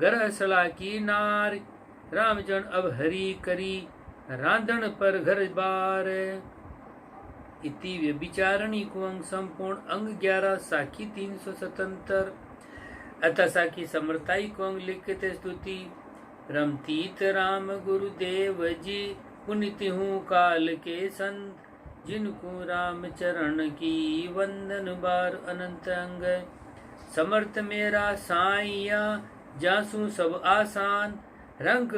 गरसला की नार, रामचरण अब हरी करी, रांधण पर घर बार। इति व्यभिचारणी को अंग संपूर्ण अंग 11 साखी 377। अतः साखी समर्थाई को अंग लिखित स्तुति। रमतीत राम गुरुदेव जी, पुनित हूँ काल के संत, जिनको राम चरण की वंदन बार अनंत अंग। समर्थ मेरा साइया, जासू सब आसान, रंग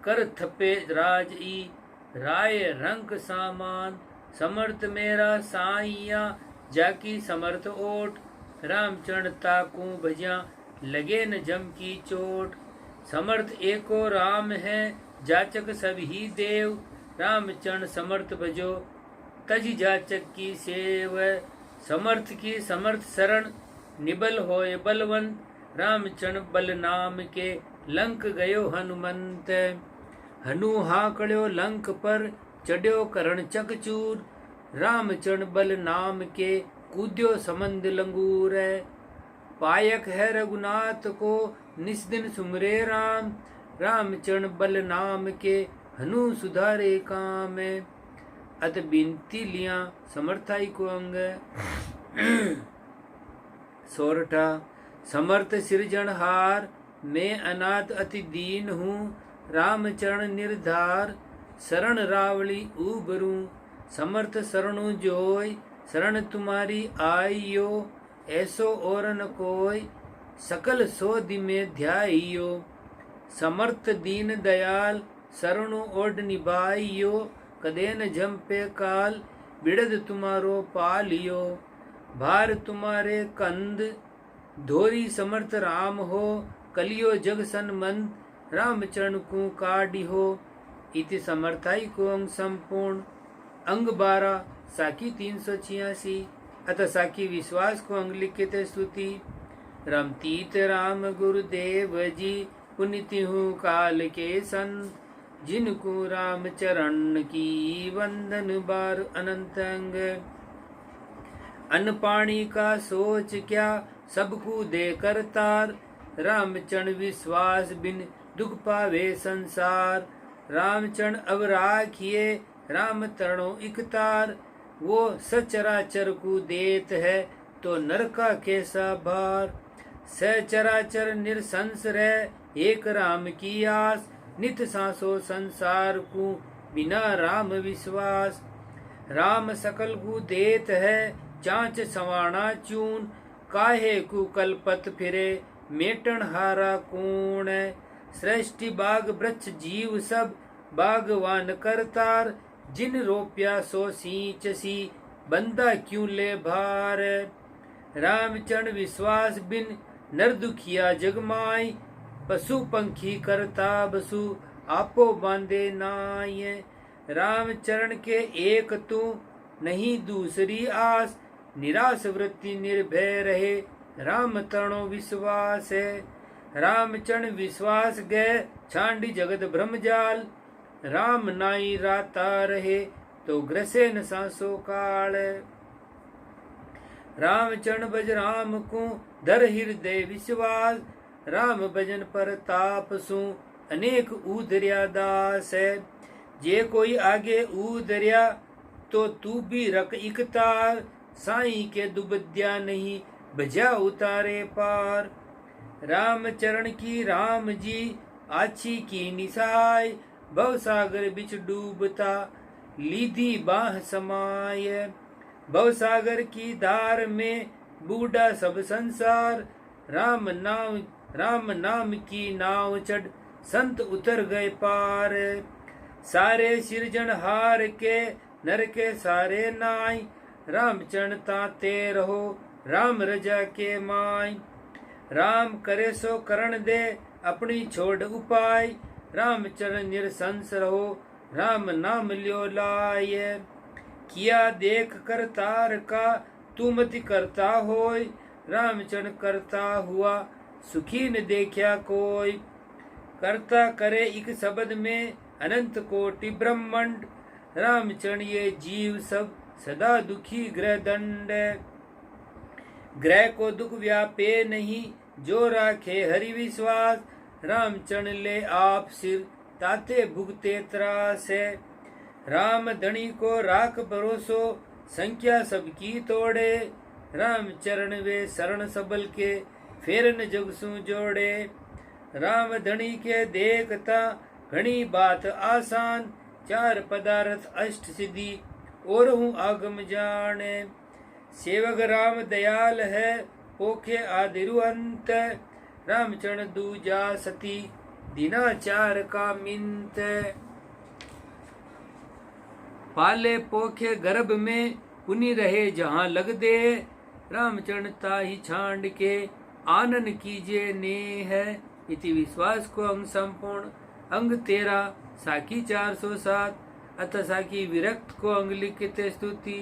कर थपे राज ई, राय रंग सामान। समर्थ मेरा साइया, जाकी समर्थ ओट, रामचरण ताकू भजिया, लगे न जम की चोट। समर्थ एको राम है, जाचक सब ही देव, रामचरण समर्थ भजो, तज जाचक की सेव। समर्थ की समर्थ शरण, निबल होए बलवंत, रामचरण बल नाम के, लंक गयो हनुमंत। हनु हाकड़ो लंक पर, चढ़्यो करण चकचूर, रामचरण बल नाम के, कूद्यो समंद लंगूर। पायक है रघुनाथ को, निस्दिन सुमरे राम, रामचरण बल नाम के, हनु सुधारे काम। अत बिनती लिया समर्थाई को अंग। सोरठा समर्थ सिरजनहार, मैं अनाथ अति दीन हूँ, रामचरण निर्धार, शरण रावली उबरू। समर्थ शरणु जोय, शरण तुम्हारी आइयो, ऐसो और न कोय, सकल सोधि में ध्याइयो। समर्थ दीन दयाल, शरणु ओढ़ निभाइयो, कदे न जंपे काल, बिड़द तुम्हारो पालियो। भार तुम्हारे कंद, धोरी समर्थ राम हो, कलियो जग सन्मंत, रामचरण को काढ़ी हो। इति समर्थाई को अंग संपूर्ण अंग 12 साखी 386। अतः साखी विश्वास को अंग लिखित स्तुति। रमतीत राम गुरुदेव जी, पुनित हूँ काल के संत, जिनको राम चरण की वंदन बार अनंत अंग। अन्न पानी का सोच क्या, सबको दे करतार, रामचरण विश्वास बिन दुख पावे संसार। रामचरण अब राखिए, राम तरणो इकतार, वो सचराचर को देत है, तो नरका कैसा भार। सचराचर निरसंस रह, एक राम की आस, नित सांसो संसार को, बिना राम विश्वास। राम सकल को देत है, चाँच सवाणा चून, काहे को कलपत फिरे, मेटन हारा कूण। सृष्टि बाग वृक्ष जीव सब, बागवान करतार, जिन रोप्या सो सींच सी, बंदा क्यों ले भार। रामचरण विश्वास बिन, नर दुखिया जगमाय, पशु पंखी करता बसु, आपो बांधे नाय। रामचरण के एक तू, नहीं दूसरी आस, निराश वृत्ति निर्भय रहे, राम तरणो विश्वास है। रामचरण विश्वास गए, छांडी जगत ब्रह्मजाल, राम नाई राता रहे, तो ग्रसे न सांसो काल। रामचरण भज राम को, धर हृदय विश्वास, राम भजन पर ताप सु, अनेक उधर्या दास है। जे कोई आगे उधर्या, तो तू भी रख इकतार, साई के दुबद्या नहीं, भजा उतारे पार। रामचरण की राम जी, आछी की निसाय, भव सागर बिच डूबता, लीधी बाह समाय। भव सागर की धार में, बूढ़ा सब संसार, राम नाम की नाव चढ़, संत उतर गए पार। सारे सिरजनहार के, नर के सारे नाय, रामचरण ताते रहो, राम रजा के माय। राम करे सो करण दे, अपनी छोड़ उपाय, रामचरण निरसंस रहो, राम नाम लियो लाय। किया देख कर तार का, तू मत करता होय, रामचरण करता हुआ, सुखी न देखा कोई। करता करे एक शब्द में, अनंत कोटि ब्रह्मांड, रामचरण ये जीव सब, सदा दुखी ग्रह दंड। ग्रह को दुख व्यापे नहीं, जो राखे हरि विश्वास, रामचरण ले आप सिर ताते भुगते त्रास है। राम धनी को राख भरोसो संख्या सबकी तोड़े। राम चरण वे शरण सबल के फेरन जगसु जोड़े। राम धनी के देखता घनी बात आसान। चार पदार्थ अष्ट सिद्धि और हूँ आगम जाने। सेवक राम दयाल है पोखे आदिरु अंत। रामचरण दूजा सती दीनाचार का मिंत। पाले पोखे गर्भ में पुनि रहे जहाँ लग दे। रामचरण ताहि छांड के आनन कीजिए ने है। इति विश्वास को अंग संपूर्ण अंग 13 साकी 407 अतः साकी विरक्त को अंग लिखित स्तुति।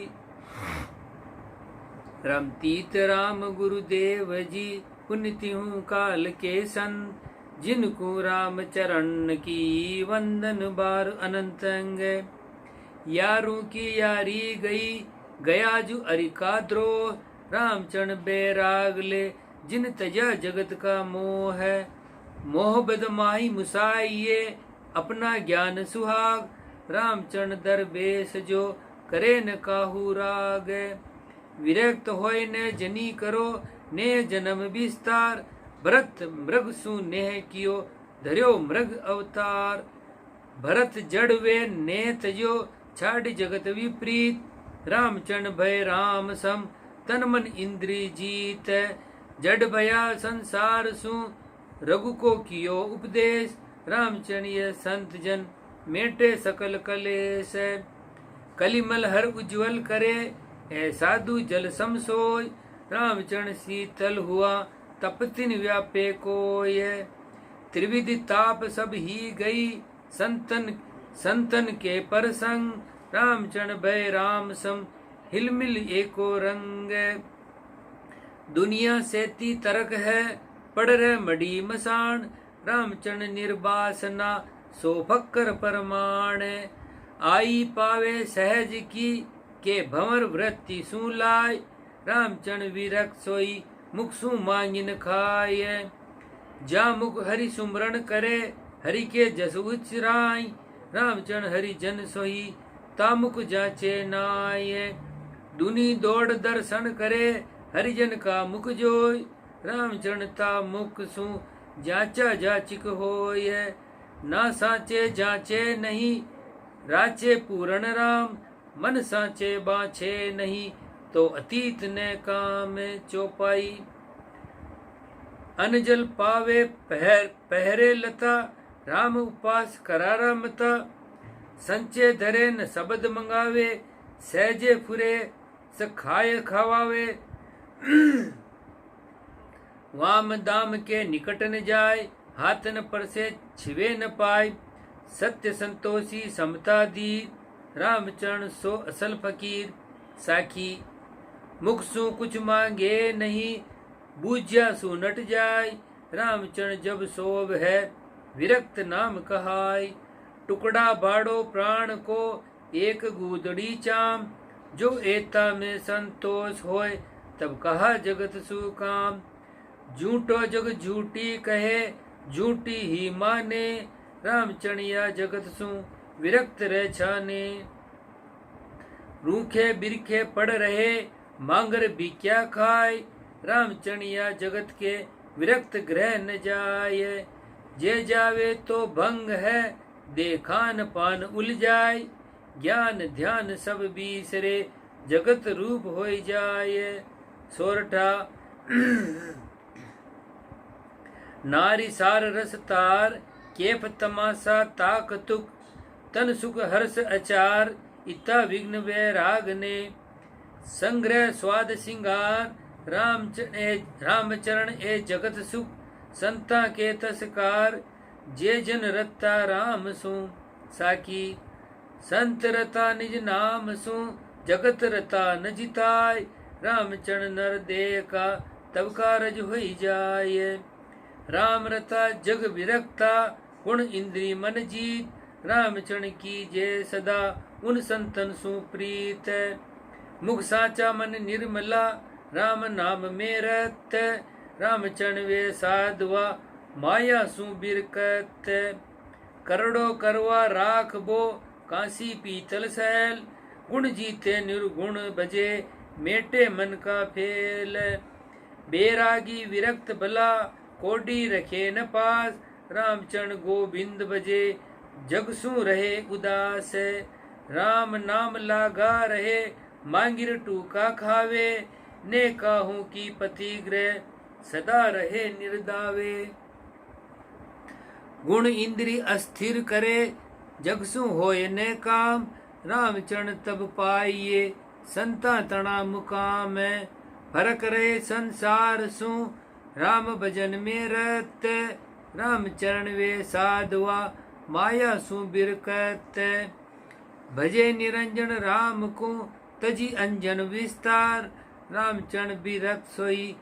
राम तीत राम गुरुदेव जी पुण्य हूँ काल के संत। जिनको राम चरण की वंदन बार अनंत अंग। यारों की यारी गई गया जो अरिका द्रोह। रामचरण बैराग ले जिन तजा जगत का मोह है। मोह बदमाही मुसाइये अपना ज्ञान सुहाग। रामचरण दरवेश जो करे न काहू राग। विरक्त होय न जनी करो ने जन्म विस्तार। भरत मृग सु नेह कियो धर्यो मृग अवतार। भरत जड़ वे ने तजो छाड़ जगत विपरीत। रामचरण भय राम सम तन मन इंद्री जीत। जड़ भया संसार सु रघु को कियो उपदेश। रामचरण ये संत जन मेटे सकल कलेश। कलिमल हर उज्ज्वल करे ऐ साधु जल सम सोय। रामचरण शीतल हुआ तपतिन व्यापे कोय। त्रिविधि ताप सब ही गई संतन के परसंग। रामचरण भय राम सम हिलमिल एको रंग। दुनिया से ती तरक है पड़ रहे मड़ी मसान। रामचरण निर्वासना सो फक्कर परमाण। आई पावे सहज की के भंवर वृत्ति सु लाय। रामचरण विरक्त सोई मुख सु मांगिन खाय। जा मुख हरि सुमरण करे हरि के जस उचराय। रामचरण हरि जन सोई तामुख जाचे नाय। दुनी दौड़ दर्शन करे हरिजन का मुख जोय। रामचरण ता मुख सु जाचा जाचिक होय। ना साचे जाचे नहीं राचे पूर्ण राम। मन साचे बाछे नहीं तो अतीत ने काम चौपाई। अनजल पावे पहरे लता राम उपास करारा मता। संचे धरे न शब्द मंगावे सहजे फुरे सखाय खावावे। वाम दाम के निकट न जाय हाथ न पर से छिवे न पाय। सत्य संतोषी समता दी रामचरण सो असल फकीर। साखी मुख सु कुछ मांगे नहीं बूझा सु नट जाय। रामचरण जब सोभ है विरक्त नाम कहाय। टुकड़ा बाड़ो प्राण को एक गूदड़ी चाम। जो एता में संतोष होय तब कहा जगत सुकाम। झूठो जग झूठी कहे झूठी ही माने। रामचरणिया जगत सु विरक्त रह छाने। रूखे बिरखे पड़ रहे मांगर भी क्या खाए। रामचरणिया जगत के विरक्त ग्रह न जाय। जे जावे तो भंग है देखान पान उलझाय। ज्ञान ध्यान सब बीसरे जगत रूप होई जाय। सोरठा नारी सार रस तार केफ तमाशा ताक तुक। तन सुख हर्ष अचार इता विघ्न वैराग ने। संग्रह स्वाद सिंगार रामचरण ए जगत सुख। संता के तस्कार जे जन रता राम सु। साकी संत रता निज नाम सु जगत रता न जिताय। रामचरण नर दे का तब कारज होई जाय। राम रता जग विरक्ता गुण इंद्री मन जीत। रामचरण की जय सदा उन संतन सुप्रीत। मुख साचा मन निर्मला राम नाम में रत। रामचरण वे साधुआ माया सु बिरकत करड़ो करवा राख बो कांसी पीतल सहल गुण जीते निर्गुण बजे मेटे मन का फेल बेरागी विरक्त भला कोडी रखे न पास रामचरण गोविंद बजे जगसु रहे उदास राम नाम लागा रहे मांगिर टूका खावे ने काहू की पति ग्रह सदा रहे निर्दावे गुण इंद्री अस्थिर करे जगसु होय ने काम रामचरण तब पाइये संता तना मुकाम फरक रहे संसार सु राम भजन में रत रामचरण वे साधवा माया सु बिरकत भजे निरंजन राम को तजी अंजन विस्तार रामचरण बिरक्त सोई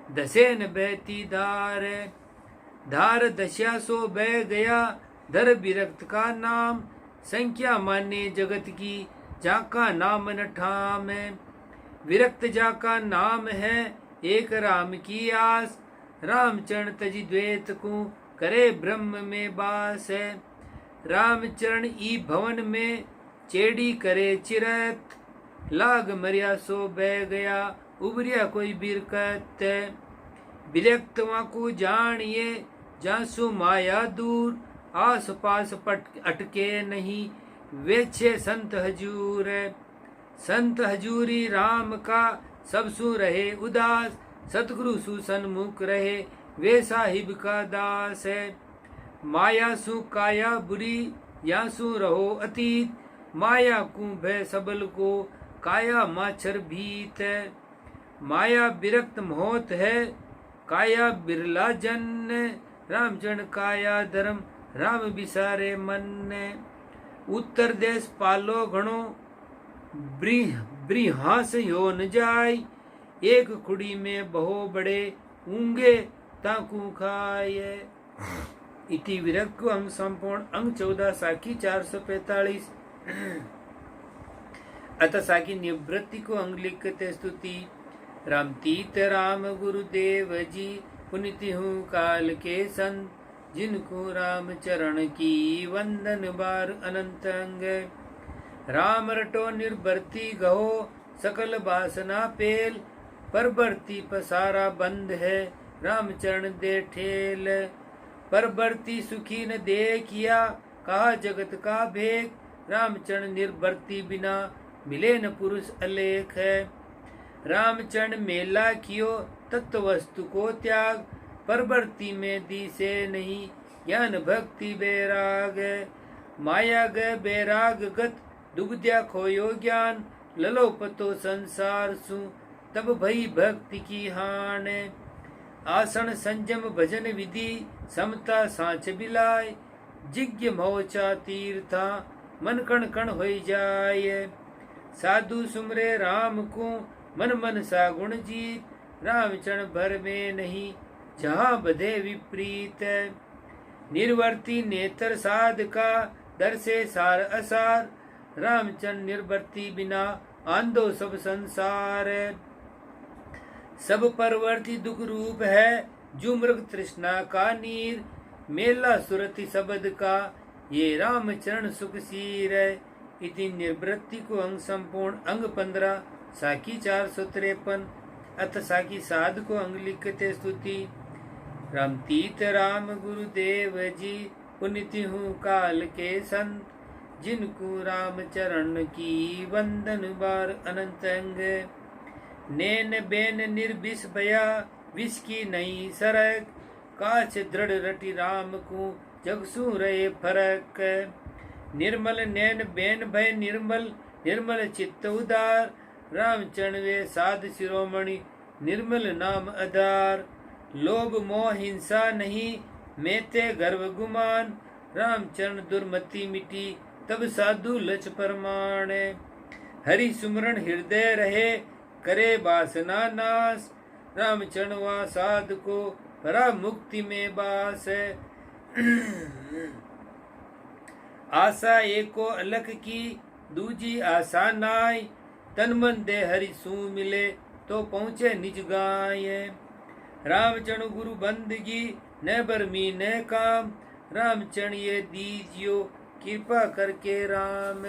दसेन बहती धार धार दशा सो बह गया धर बिरक्त का नाम संख्या माने जगत की जाका नाम न ठाम विरक्त जाका नाम है एक राम की आस रामचरण तजी द्वैत को करे ब्रह्म में बास है रामचरण ई भवन में चेड़ी करे चिरत लाग मरिया सो बह गया उबरिया कोई बिरकत विरक्त को जानिए जासु माया दूर आस पास अटके नहीं वे छे संत हजूर संत हजूरी राम का सब सु रहे उदास सतगुरु सु सन्मुख रहे वे साहिब का दास है माया सु काया बुरी या सु रहो अतीत माया को भय सबल को काया माछर भीत माया बिरक्त मोहत है काया बिरला जन रामचरण काया धर्म राम बिसारे मन उत्तर देश पालो घणो ब्रिहास यो न जाय एक कुड़ी में बहु बड़े ऊंगे ताकू खाए इति विरक्त को अंग संपूर्ण अंग 14 साखी 445 अतः साखी निवृत्ति को अंग लिखते स्तुति राम तीत राम गुरुदेव जी पुनिति हूँ काल के संत जिनको राम चरण की वंदन बार अनंत अंग राम रटो निर्भरती गहो सकल बासना पेल पर बरती पसारा बंद है रामचरण दे ठेल पर बरती सुखी न देखिया कहा जगत का भेद रामचरण निर्भरती बिना मिले न पुरुष अलेख है रामचरण मेला कियो तत्व वस्तु को त्याग परवर्ती में दी से नहीं ज्ञान भक्ति बैराग माया ग बैराग गत दुबद्या खोयो ज्ञान ललो पतो संसार सु तब भई भक्ति की हान आसन संजम भजन विधि समता सांच बिलाय जिज्ञ मोचा तीर्था मन कण कण होई जाय साधु सुमरे राम को मन मन सा गुण जीत रामचरण भर में नहीं जहाँ बधे विपरीत निर्वर्ती नेत्र साध का दर से सार असार रामचंद्र निर्वर्ती बिना आंधो सब संसार सब परवर्ती दुख रूप है जो मृग तृष्णा का नीर मेला सुरति शब्द का ये रामचरण सुख सीर इति निर्वृत्ति को अंग संपूर्ण अंग 15 साखी 453 अथ साखी साध को अंग लिखते स्तुति राम तीत राम गुरुदेव जी पुनिति हूँ काल के संत जिनको राम चरण की वंदन बार अनंत अंग नैन बेन निर्विष भया विष की नई सरक काछ दृढ़ रटि राम को जगसु रहे फरक निर्मल नैन बेन भय निर्मल निर्मल चित्त उदार रामचरण वे साध शिरोमणि निर्मल नाम आधार लोभ मोह हिंसा नहीं मेते गर्व गुमान रामचरण दुर्मति मिटी तब साधु लच परमाण हरि सुमरण हृदय रहे करे वासना नाश रामचरण वा साध को परा मुक्ति में बास आशा एको अलख की दूजी आशा नाय तन मन दे हरि सू मिले तो पहुँचे निज गाय रामचरण गुरु बंदगी न बरमी न काम, रामचरण ये दीजियो कृपा करके राम।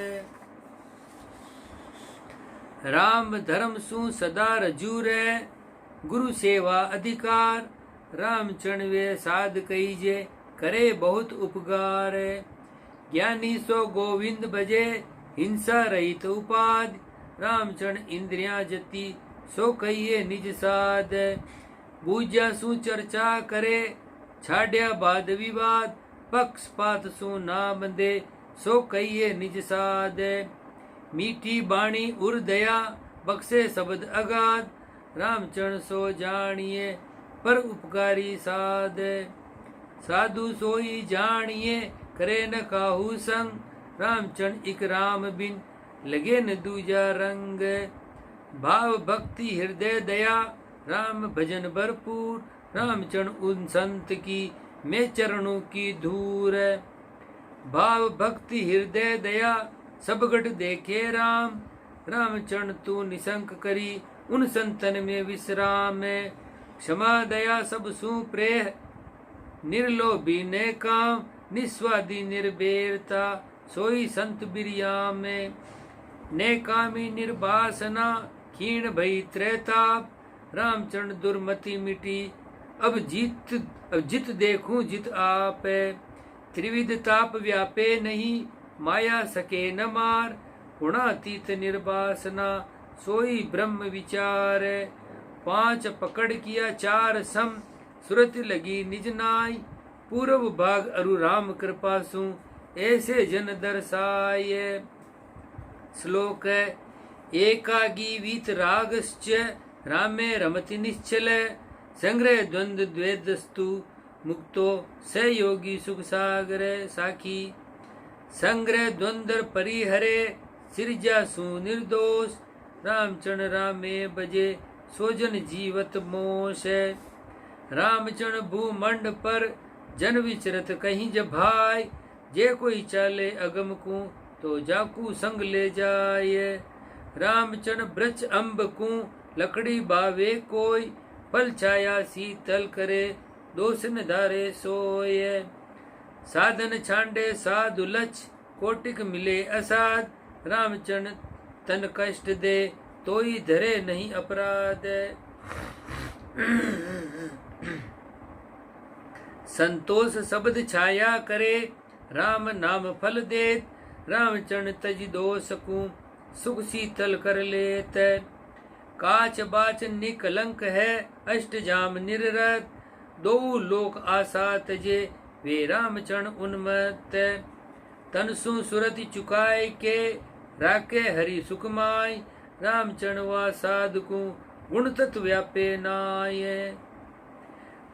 राम धर्म सु सदा रजू रे, गुरु सेवा अधिकार, रामचरण वे साध कहीजे करे बहुत उपकार। ज्ञानी सो गोविंद भजे, हिंसा रहित उपाध, रामचरण इंद्रिया जति सो कहिए निज साध। बूझा सु चर्चा करे, छाड्या वाद विवाद, पक्षपात सु ना बंधे सो कहिए निज साध। मीठी बाणी उर दया, बख्शे शब्द अगाध, रामचरण सो जानिए पर उपकारी साध। साधु सोई जानिए करे न काहू संग, रामचरण इक राम बिन लगे न दूजा रंग। भाव भक्ति हृदय दया, राम भजन भरपूर, रामचरण उन संत की मैं चरणों की धूर। भाव भक्ति हृदय दया, सब गढ़ देखे राम, रामचरण तू निशंक करी उन संतन में विश्राम। क्षमा दया सब सुप्रेह, निर्लोभी ने काम, निस्वादी निर्बेरता सोई संत बिरिया में। ने कामी निर्वासना, क्षीण भई त्रैताप, रामचरण दुर्मति मिटी अब जित देखूं जित आप। त्रिविध ताप व्यापे नहीं, माया सके न मार, गुणातीत निर्वासना सोई ब्रह्म विचार। पांच पकड़ किया चार सम, सुरत लगी निज नाय, पूर्व भाग अरु राम कृपा सु ऐसे जन दर्शाय। श्लोक एकागी वीत रागश्च, रामे रमति निश्चल, संग्रह द्वंद्व द्वेदस्तु, मुक्तो स योगी सुख सागर। साखी संग्रह द्वंद्व परिहरे, सिरजा सु निर्दोष, रामचरण रामे बजे सोजन जीवत मोश। रामचरण भूमंड पर जन विचरत कहीं जब भाई, जे कोई चाले अगम को तो जाकू संग ले जाए। रामचरण वृक्ष अम्ब को लकड़ी बावे कोई, फल छाया शीतल करे दोष न धारे सोए। साधन छांडे साधु लच, कोटिक मिले असाध, रामचरण तन कष्ट दे तोई धरे नहीं अपराध। संतोष शब्द छाया करे, राम नाम फल देत, रामचरण तज दोष को सुख शीतल कर लेत। काच बाच निकलंक है, अष्ट जाम निररत, दो लोक आशा तजे वे रामचरण उन्मत्त। तन सु सुरति चुकाए के, राके हरि सुखमाय, रामचरण वा साधु को गुण तत्व व्यापे नाय।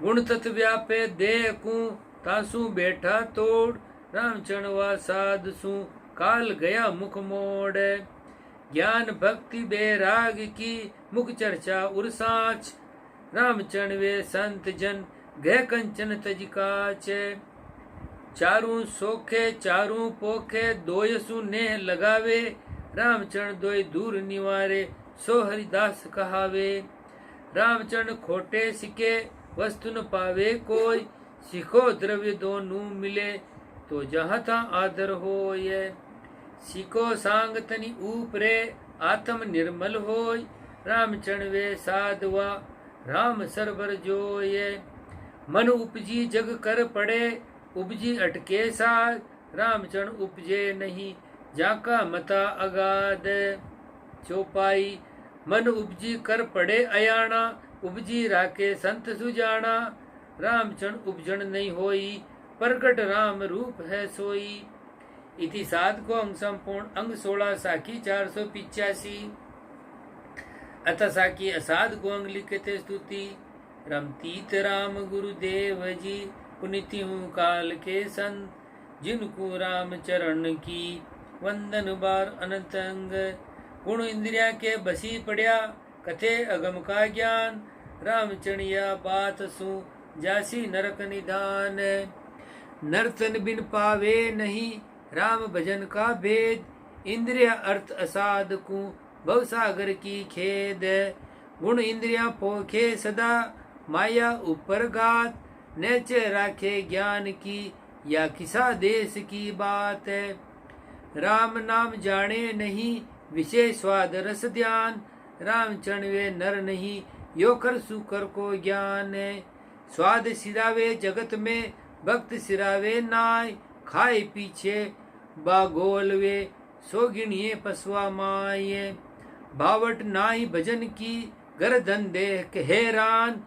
गुण तत्व व्यापे देह को तासु बैठा तोड़, रामचरण वा साधु सु काल गया मुख मोड़। ज्ञान भक्ति बैराग की मुख चर्चा उर साच, रामचरण वे संत जन गह कंचन तज काच। चारू सोखे चारू पोखे, दोयसु नेह लगावे, रामचरण दोय दूर निवारे सो हरिदास कहावे। रामचरण खोटे सिके वस्तु न पावे कोई, सिखो द्रव्य दोनों मिले तो जहाँ ता आदर होय। सिको सांग तनि ऊपरे आत्म निर्मल होय, रामचरण वे साधवा राम सरबर जोय। मन उपजी जग कर पड़े, उपजी अटके साध, रामचरण उपजे नहीं जाका मता अगाध। चौपाई मन उपजी कर पड़े अयाना, उपजी राके संत सुजाना, रामचरण उपजन नहीं होई, प्रकट राम रूप है सोई। इति साधको अंग संपूर्ण अंग 16 साखी 485। अतः साखी असाधको अंग लिखते स्तुति। रमतीत राम गुरुदेव जी, पुनिति हूँ काल के संत, जिनको राम चरण की वंदन बार अनंत अंग। गुण इंद्रिया के बसी पड़िया, कथे अगम का ज्ञान, रामचरणिया बात सु जासी नरक निधान। नर्तन बिन पावे नहीं, राम भजन का भेद, इंद्रिया अर्थ असाध को भवसागर की खेद। गुण इंद्रिया पोखे सदा, माया ऊपर घात, नेचे राखे ज्ञान की, या किसा देश की बात है। राम नाम जाने नहीं, विषय स्वाद रस ध्यान, राम चरण वे नर नहीं, योकर सुकर को ज्ञान है। स्वाद सिरावे जगत में, भक्त सिरावे नाय, खाए पीछे बागोल वे, सो गिणिए पसवा माये। भावट नाई भजन की, घर धंधे हैरान,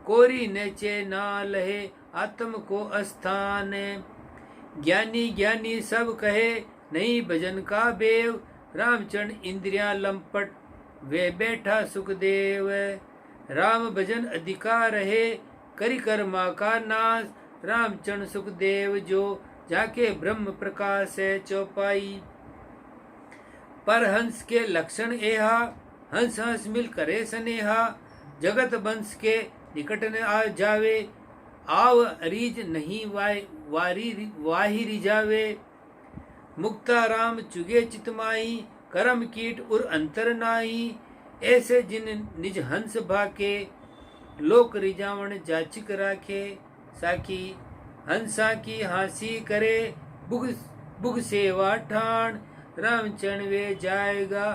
कोरी नेचे ना लहे, आत्म को अस्थान। ज्ञानी ज्ञानी सब कहे, नहीं भजन का बेव, रामचरण इंद्रिया लंपट, वे बैठा सुखदेव। राम भजन अधिकार है, करि कर्मा का नाश, रामचरण सुखदेव जो, जाके ब्रह्म प्रकाश है चौपाई। पर हंस के लक्षण एहा, हंस हंस मिल करे स्नेहा, जगत वंश के निकट न आ जावे, आव रीज नहीं वाही रिजावे। मुक्ता राम चुगे चितमाई, करम कीट उर अंतर नाई, ऐसे जिन निज हंस भाके, लोक रिजावण जाचिक राखे। साखी हंसा की हांसी करे, बुग सेवा ठाण, रामचरण वे जाएगा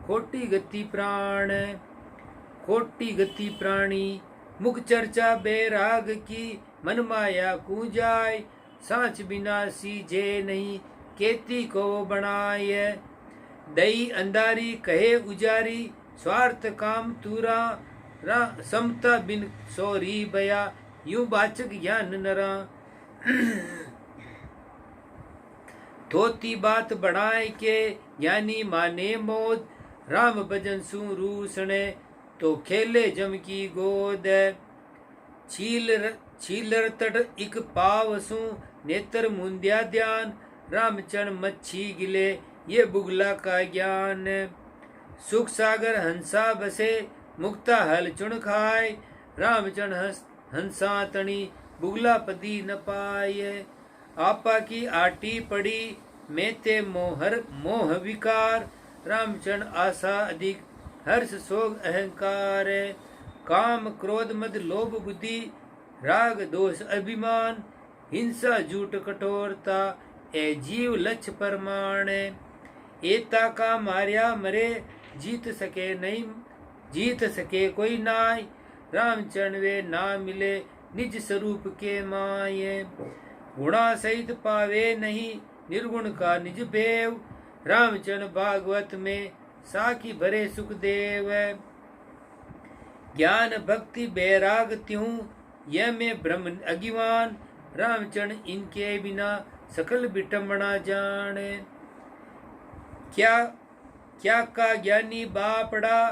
खोटी गति प्राण। खोटी गति प्राणी, मुख चर्चा बैराग की, मन माया कू जाय, सांच बिना सीजे नहीं, केती को बनाए। दई अंधारी कहे उजारी, स्वार्थ काम तूरा, समता बिन सोरी बया, यूं बाचक ज्ञान नरा। थोती बात बढ़ाए के, ज्ञानी माने मोद, राम भजन सु रूसणे, तो खेले जम की गोद। छीलर तट इक पाव सु, नेत्र मुंद्या ध्यान, रामचरण मच्छी गिले, ये बुगला का ज्ञान। सुख सागर हंसा बसे, मुक्ता हल चुन खाए, रामचरण हंसा तणी, बुगला पदी न पाए। आपा की आटी पड़ी, मेते मोह विकार, रामचरण आशा अधिक, हर्ष शोक अहंकार। काम क्रोध मद लोभ बुद्धि, राग दोष अभिमान, हिंसा झूठ कठोरता, ए जीव लक्ष्य परमाण। एता का मार्या मरे, जीत सके कोई नाय, रामचरण वे ना मिले, निज स्वरूप के माये। गुणा सहित पावे नहीं, निर्गुण का निज भेव, रामचरण भागवत में साखी भरे सुखदेव। ज्ञान भक्ति बैराग त्यों, यह में ब्रह्म अज्ञान, रामचरण इनके बिना सकल विटम्बना जाने। क्या का ज्ञानी बापड़ा,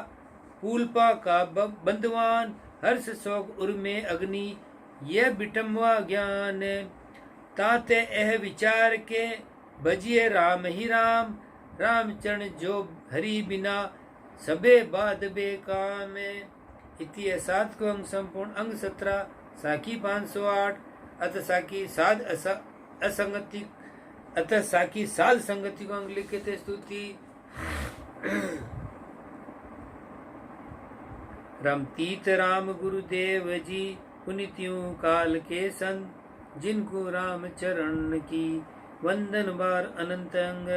पूलपा का बंधवान, हर्ष शोक उर में अग्नि, यह विटम्बा ज्ञान। ताते एह विचार के, भजिए राम ही राम, रामचरण जो हरि बिना, सबे बाद बेकाम। इति सात को अंग संपूर्ण अंग 17, साखी 508, अथ साखी साध असंगति, अथ साखी साध संगति को अंग लिखते स्तुति। रमतीत राम गुरुदेव जी, पुनित्यों काल के संत, जिनको राम चरण की वंदन बार अनंत अंग।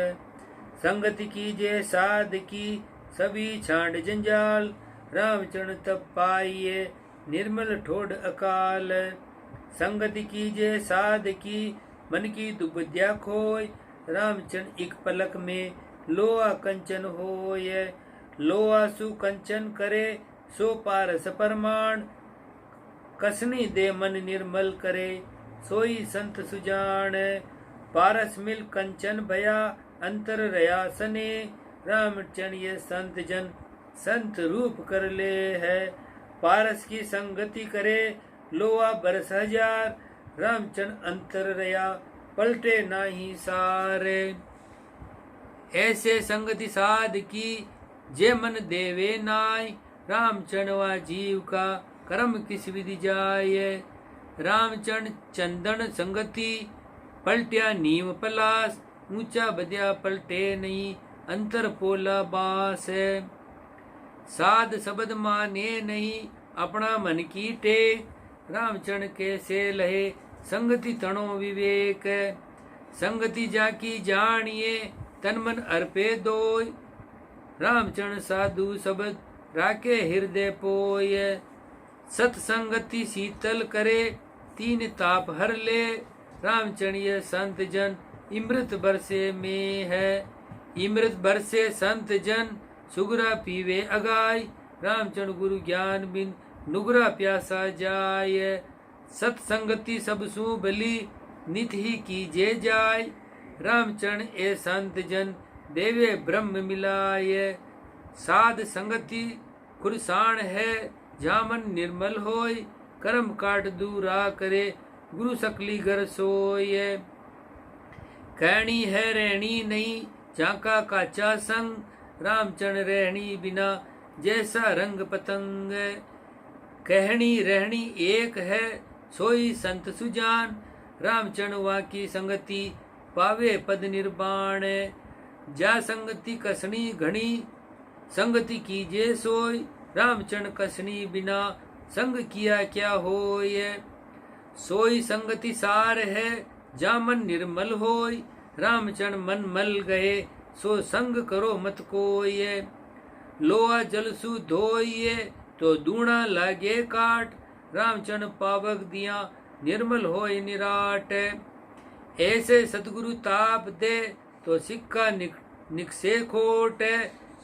संगति कीजिए साध की, सभी छांड जंजाल, रामचरण तब पाइए, निर्मल ठोड़ अकाल। संगति कीजिए साध की, मन की दुबुद्या खोय, रामचरण एक पलक में लोहा कंचन होय। लोहा सु कंचन करे, सो पारस परमाण, कसनी दे मन निर्मल करे, सोई संत सुजान। पारस मिल कंचन भया, अंतर रया सने, रामचरण ये संत जन संत रूप कर ले है। पारस की संगति करे, लोहा बरस हजार, रामचरण अंतर रया, पलटे नाही सारे। ऐसे संगति साध की, जे मन देवे नाय, रामचरण वा जीव का कर्म किस विधि जाय। रामचरण चंदन संगति, पलटिया नीम पलास, ऊंचा बदिया पलटे नहीं, अंतर पोला बास। साध शब्द माने नहीं, अपना मन की टेक, रामचरण कैसे लहे संगति तणो विवेक, संगति जाकी जानिए तन मन अर्पे दोय, रामचरण साधु शब्द राखे हृदय पोय, सत्संगति शीतल करे तीन ताप हर ले, रामचरण ये संत जन इमृत बरसे में है, इमृत बरसे संत जन सुगरा पीवे अगाय, रामचरण गुरु ज्ञान बिन नुगरा प्यासा जाय, सत्संगति सब सु बली नित ही कीजे जाय, रामचरण ए संत जन देवे ब्रह्म मिलाय, साध संगति खुरसान है जामन निर्मल होय, कर्म काट दूरा करे गुरु सकली घर सोय, कहनी है रहनी नहीं झांका काचा संग, रामचरण रहनी बिना जैसा रंग पतंग, कहनी रहनी एक है सोई संत सुजान, रामचरण वा की संगति पावे पद निर्वाण, जा संगति कसनी घनी संगति कीजे सोय, रामचरण कसनी बिना संग किया क्या होय, सोई संगति सार है जा मन निर्मल होय, रामचरण मन मल गए सो संग करो मत कोय, लोहा जल सु धोइए तो दूना लागे काट, रामचरण पावक दिया निर्मल होय निराट, ऐसे सतगुरु ताप दे तो सिक्का निकसे खोट,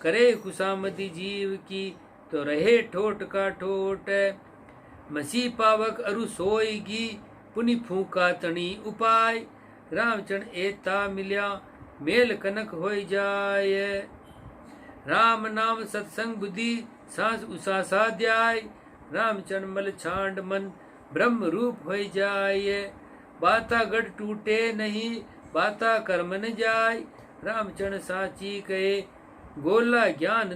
करे खुशामदी जीव की तो रहे ठोट का ठोट, मसी पावक अरु सोईगी पुनि फूका तणी उपाय, रामचरण एता मिल्या मेल कनक होई जाय, राम नाम सत्संग बुद्धि सांस उषा साध्याय, रामचरण मल छांड मन ब्रह्म रूप होई जाय, बाता गढ़ टूटे नहीं बाता कर्म न जाय, रामचरण साची कहे गोला ज्ञान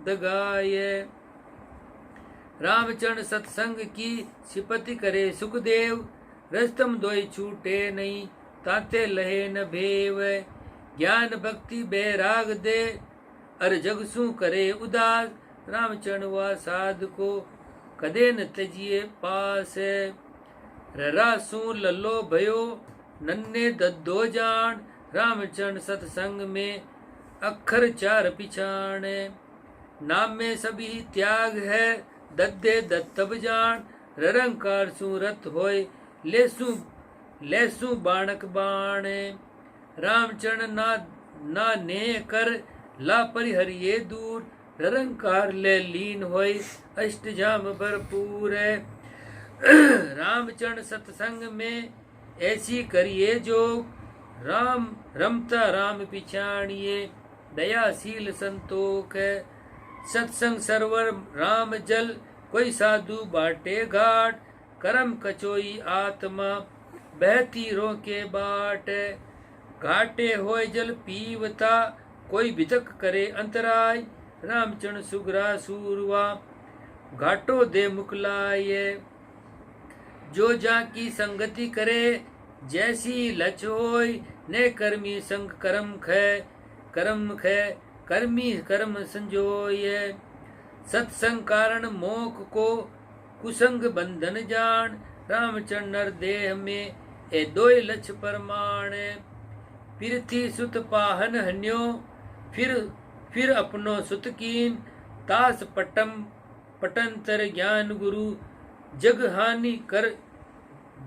दगाय, रामचरण सत्संग की सिपति करे सुखदेव, रस्तम दोई छूटे नहीं ताते लहे न भेव, ज्ञान भक्ति बैराग दे अर जगसु करे उदास, रामचरण वा साध को कदे न तजिए पास, ररासु लल्लो भयो नन्ने दद्दो जान, रामचरण सत्संग में अक्षर चार पिछाण, नाम में सभी त्याग है दद्दे दत्तब जान, ररंकार सूरत होय लेसु बाणक बाण, रामचरण ना ने कर ला परिहरिये दूर, ररंकार ले लीन होय अष्टजाम भरपूर, रामचरण सत्संग में ऐसी करिए जोग, राम रमता राम पिछाणिए दयाशील संतोख, सत्संग सरवर राम जल कोई साधु बाटे घाट, करम कचोई आत्मा बहती रोके बाट, घाटे होय जल पीवता कोई बितक करे अंतराय, रामचरण सुगरा सूरवा घाटो दे मुकलाय, जो जा की संगति करे जैसी लच होय, ने कर्मी संग कर्म खे कर्मी कर्म संजोय, सत्संग कारण मोख को कुसंग बंधन जान, रामचरण नर देह में ए दोय लक्ष परमाण, पृथ्वी सुत पाहन हन्यो फिर अपनो सुत कीन, तास पटंतर ज्ञान गुरु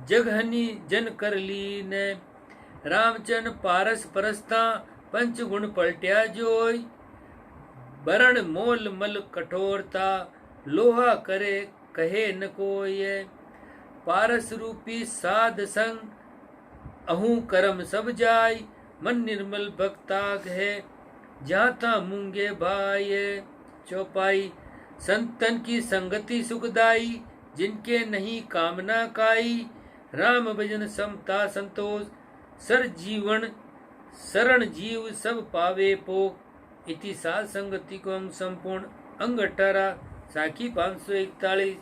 जगहनी जन कर लीन, रामचरण पारस परस्ता पंच गुण पलट्या जोय, बरण मोल मल कठोरता लोहा करे कहे न कोय, पारस रूपी साध संग अहू कर्म सब जाय, मन निर्मल भक्ताग है जाता मूंगे भाई, चौपाई संतन की संगति सुखदाई जिनके नहीं कामना काई, राम भजन समता संतोष सर जीवन शरण जीव सब पावे पोक, इति साध संगति को अंग संपूर्ण अंग 18 साखी 541।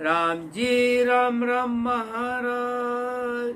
राम जी राम राम महाराज।